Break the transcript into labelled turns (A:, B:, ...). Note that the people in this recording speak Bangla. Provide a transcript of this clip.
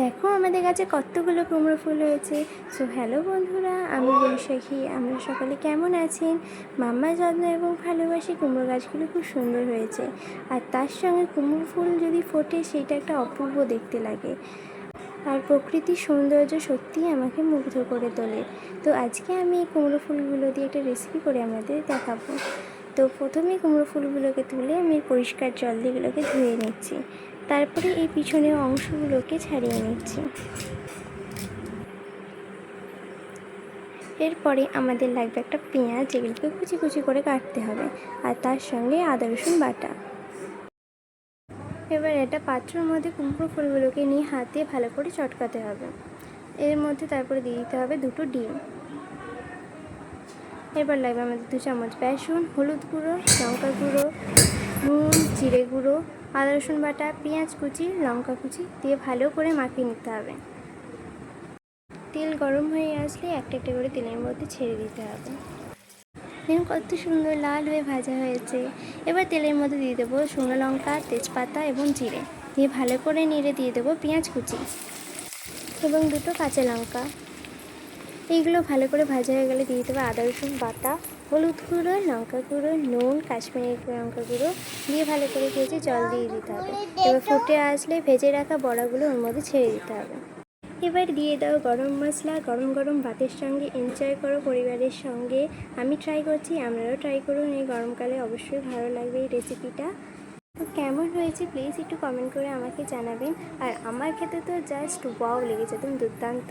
A: দেখো আমাদের কাছে কতগুলো কুমড়ো ফুল হয়েছে। সো হ্যালো বন্ধুরা, আমি বৈশাখী। আমরা সকলে কেমন আছেন? মাম্মার যত্ন এবং ভালোবাসি কুমড়ো গাছগুলো খুব সুন্দর হয়েছে। আর তার সঙ্গে কুমড়ো ফুল যদি ফোটে সেটা একটা অপূর্ব দেখতে লাগে। আর প্রকৃতির সৌন্দর্য সত্যিই আমাকে মুগ্ধ করে তোলে। তো আজকে আমি এই কুমড়ো ফুলগুলো দিয়ে একটা রেসিপি করে আমাদের দেখাবো। তো প্রথমে কুমড়ো ফুলগুলোকে তুলে আমি পরিষ্কার জল দিয়ে এগুলোকে ধুয়ে নিচ্ছি। তারপরে এই পিছনের অংশগুলোকে ছাড়িয়ে নিচ্ছি। এরপরে আমাদের লাগবে একটা পেঁয়াজ, যেগুলোকে কুচি কুচি করে কাটতে হবে, আর তার সঙ্গে আদা রসুন বাটা। এবার একটা পাত্রের মধ্যে কুমড়ো ফুলগুলোকে নিয়ে হাত দিয়ে ভালো করে চটকাতে হবে। এর মধ্যে তারপরে দিয়ে দিতে হবে 2টো ডিম। এবার লাগবে আমাদের 2 চামচ বেসন, হলুদ গুঁড়ো, লঙ্কা গুঁড়ো, নুন, জিরে গুঁড়ো, আদা রসুন বাটা, পেঁয়াজ কুচি, লঙ্কা কুচি দিয়ে ভালো করে মাখিয়ে নিতে হবে। তেল গরম হয়ে আসলে একটা একটা করে তেলের মধ্যে ছেড়ে দিতে হবে। দেখুন কত সুন্দর লাল হয়ে ভাজা হয়েছে। এবার তেলের মধ্যে দিয়ে দেবো শুকনো লঙ্কা, তেজপাতা এবং জিরে দিয়ে ভালো করে নেড়ে দিয়ে দেবো পেঁয়াজ কুচি এবং 2টো কাঁচা লঙ্কা। এইগুলো ভালো করে ভাজা হয়ে গেলে দিয়ে দেবো আদা রসুন বাটা, হলুদ গুঁড়ো, লঙ্কা গুঁড়ো, নুন, কাশ্মীরি লঙ্কা গুঁড়ো দিয়ে ভালো করে ভেজে জল দিয়ে দিতে হবে। এবার ফুটে আসলে ভেজে রাখা বড়াগুলো ওর মধ্যে ছেড়ে দিতে হবে। এবার দিয়ে দাও গরম মশলা। গরম গরম ভাতের সঙ্গে এনজয় করো পরিবারের সঙ্গে। আমি ট্রাই করছি, আপনারাও ট্রাই করুন। এই গরমকালে অবশ্যই ভালো লাগবে এই রেসিপিটা। তো কেমন হয়েছে প্লিজ একটু কমেন্ট করে আমাকে জানাবেন। আর আমার খেতে তো জাস্ট ওয়াও লেগেছে, একদম দুর্দান্ত।